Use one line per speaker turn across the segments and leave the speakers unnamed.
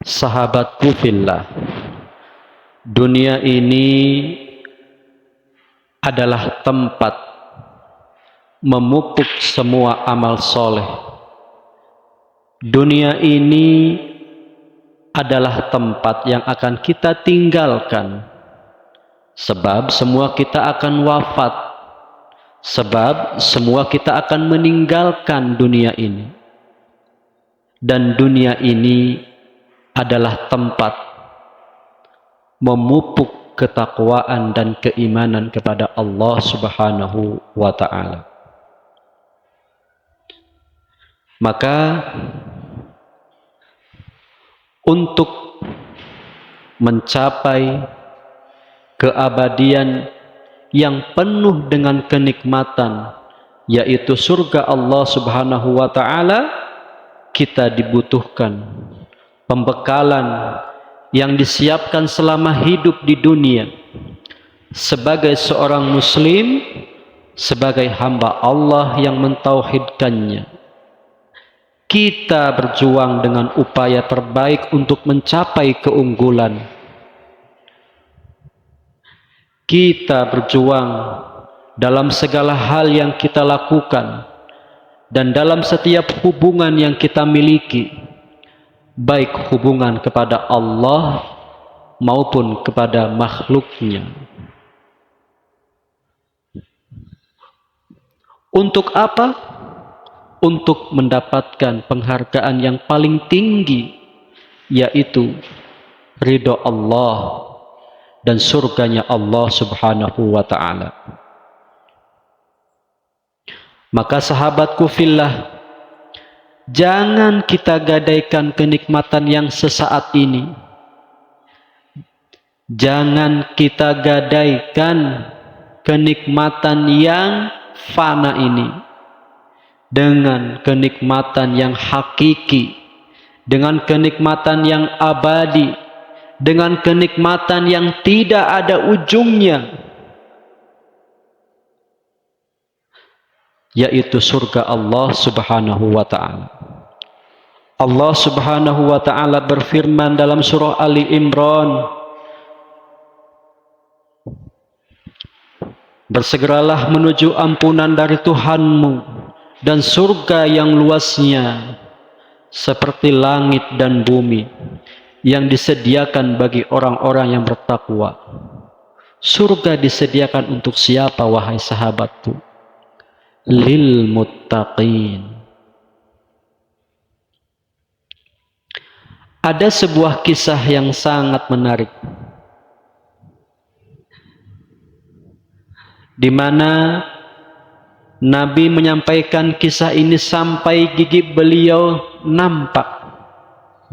Sahabatku fillah, dunia ini adalah tempat memupuk semua amal soleh. Dunia ini adalah tempat yang akan kita tinggalkan, sebab semua kita akan wafat, sebab semua kita akan meninggalkan dunia ini. Dan dunia ini adalah tempat memupuk ketakwaan dan keimanan kepada Allah Subhanahu wa ta'ala. Maka untuk mencapai keabadian yang penuh dengan kenikmatan, yaitu surga Allah Subhanahu wa ta'ala, kita dibutuhkan pembekalan yang disiapkan selama hidup di dunia sebagai seorang muslim, sebagai hamba Allah yang mentauhidkannya. Kita berjuang dengan upaya terbaik untuk mencapai keunggulan. Kita berjuang dalam segala hal yang kita lakukan dan dalam setiap hubungan yang kita miliki, baik hubungan kepada Allah maupun kepada makhluknya. Untuk apa? Untuk mendapatkan penghargaan yang paling tinggi, yaitu ridho Allah dan surganya Allah Subhanahu wa ta'ala. Maka sahabatku fillah, jangan kita gadaikan kenikmatan yang sesaat ini. Jangan kita gadaikan kenikmatan yang fana ini dengan kenikmatan yang hakiki, dengan kenikmatan yang abadi, dengan kenikmatan yang tidak ada ujungnya, yaitu surga Allah Subhanahu wa ta'ala. Allah Subhanahu wa ta'ala berfirman dalam surah Ali Imran, bersegeralah menuju ampunan dari Tuhanmu dan surga yang luasnya seperti langit dan bumi yang disediakan bagi orang-orang yang bertakwa. Surga disediakan untuk siapa, wahai sahabatku? Lil muttaqin. Ada sebuah kisah yang sangat menarik, di mana Nabi menyampaikan kisah ini sampai gigi beliau nampak,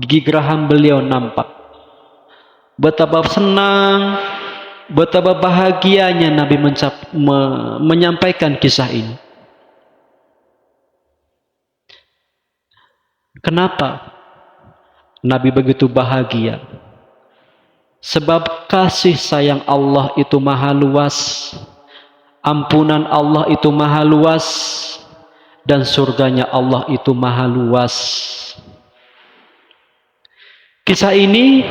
gigi geraham beliau nampak. Betapa senang, betapa bahagianya Nabi menyampaikan kisah ini. Kenapa Nabi begitu bahagia? Sebab kasih sayang Allah itu maha luas, ampunan Allah itu maha luas, dan surganya Allah itu maha luas. Kisah ini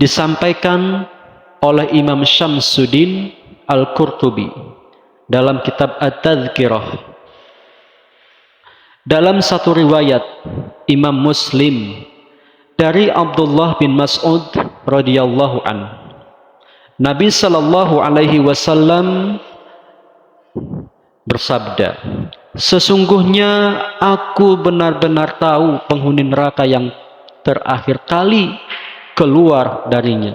disampaikan oleh Imam Syamsuddin Al-Qurtubi dalam kitab At-Tadhkirah. Dalam satu riwayat Imam Muslim dari Abdullah bin Mas'ud radhiyallahu anhu, Nabi sallallahu alaihi wasallam bersabda, sesungguhnya aku benar-benar tahu penghuni neraka yang terakhir kali keluar darinya,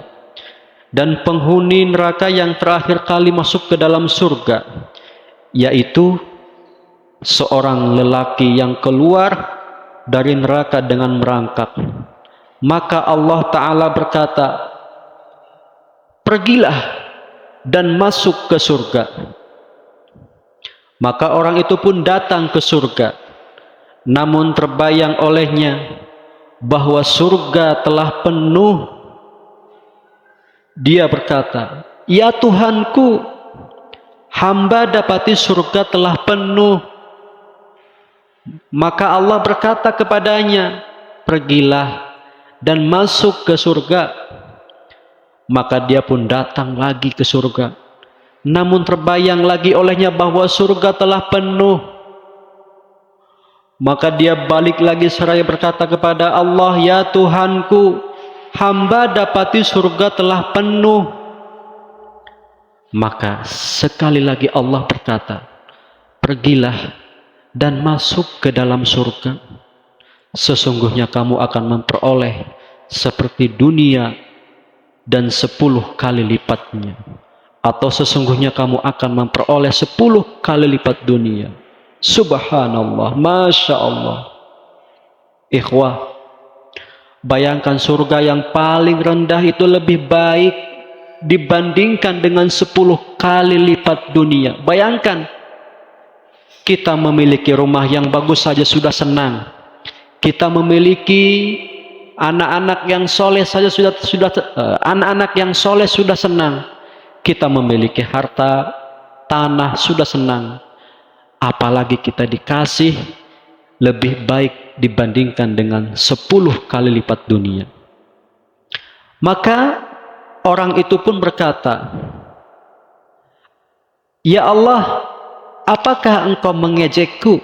dan penghuni neraka yang terakhir kali masuk ke dalam surga, yaitu seorang lelaki yang keluar dari neraka dengan merangkak. Maka Allah Ta'ala berkata, pergilah dan masuk ke surga. Maka orang itu pun datang ke surga, namun terbayang olehnya bahwa surga telah penuh. Dia berkata, ya Tuhanku, hamba dapati surga telah penuh. Maka Allah berkata kepadanya, pergilah dan masuk ke surga. Maka dia pun datang lagi ke surga. Namun terbayang lagi olehnya bahwa surga telah penuh. Maka dia balik lagi seraya berkata kepada Allah, "Ya Tuhanku, hamba dapati surga telah penuh." Maka sekali lagi Allah berkata, "Pergilah dan masuk ke dalam surga. Sesungguhnya kamu akan memperoleh seperti dunia dan 10 kali lipatnya." Atau sesungguhnya kamu akan memperoleh 10 kali lipat dunia. Subhanallah, Masya Allah. Ikhwah, bayangkan surga yang paling rendah itu lebih baik dibandingkan dengan 10 kali lipat dunia. Bayangkan, kita memiliki rumah yang bagus saja sudah senang. Kita memiliki anak-anak yang soleh saja anak-anak yang soleh sudah senang. Kita memiliki harta, tanah sudah senang. Apalagi kita dikasih lebih baik dibandingkan dengan 10 kali lipat dunia. Maka orang itu pun berkata, "Ya Allah, apakah engkau mengejekku?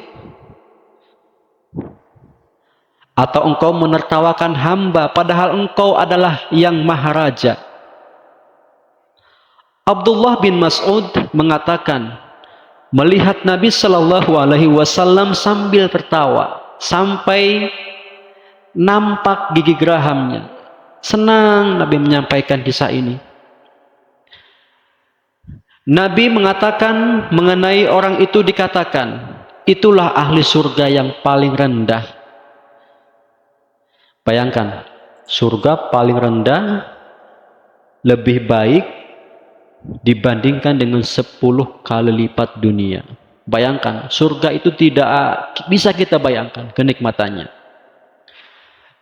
Atau engkau menertawakan hamba padahal engkau adalah yang maharaja?" Abdullah bin Mas'ud mengatakan, melihat Nabi Shallallahu Alaihi Wasallam sambil tertawa sampai nampak gigi gerahamnya. Senang Nabi menyampaikan kisah ini. Nabi mengatakan mengenai orang itu, dikatakan, itulah ahli surga yang paling rendah. Bayangkan, surga paling rendah lebih baik dibandingkan dengan 10 kali lipat dunia. Bayangkan, surga itu tidak bisa kita bayangkan kenikmatannya.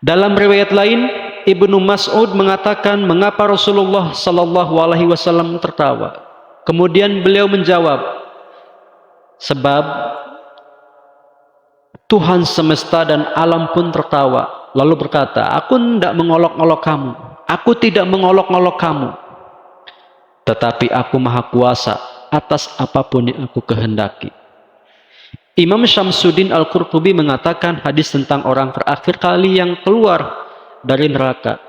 Dalam riwayat lain, Ibnu Mas'ud mengatakan, mengapa Rasulullah Shallallahu Alaihi Wasallam tertawa? Kemudian beliau menjawab, sebab Tuhan semesta dan alam pun tertawa. Lalu berkata, aku tidak mengolok-olok kamu, aku tidak mengolok-olok kamu, tetapi aku maha kuasa atas apapun yang aku kehendaki. Imam Syamsuddin Al-Qurtubi mengatakan hadis tentang orang terakhir kali yang keluar dari neraka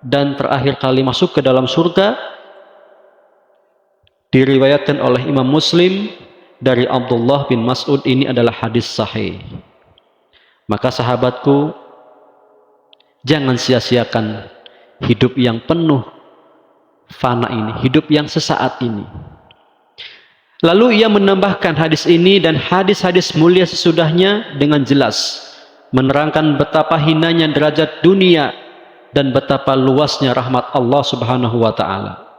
dan terakhir kali masuk ke dalam surga diriwayatkan oleh Imam Muslim dari Abdullah bin Mas'ud. Ini adalah hadis sahih. Maka sahabatku, jangan sia-siakan hidup yang penuh fana ini, hidup yang sesaat ini. Lalu ia menambahkan hadis ini dan hadis-hadis mulia sesudahnya dengan jelas menerangkan betapa hinanya derajat dunia dan betapa luasnya rahmat Allah Subhanahu wa taala.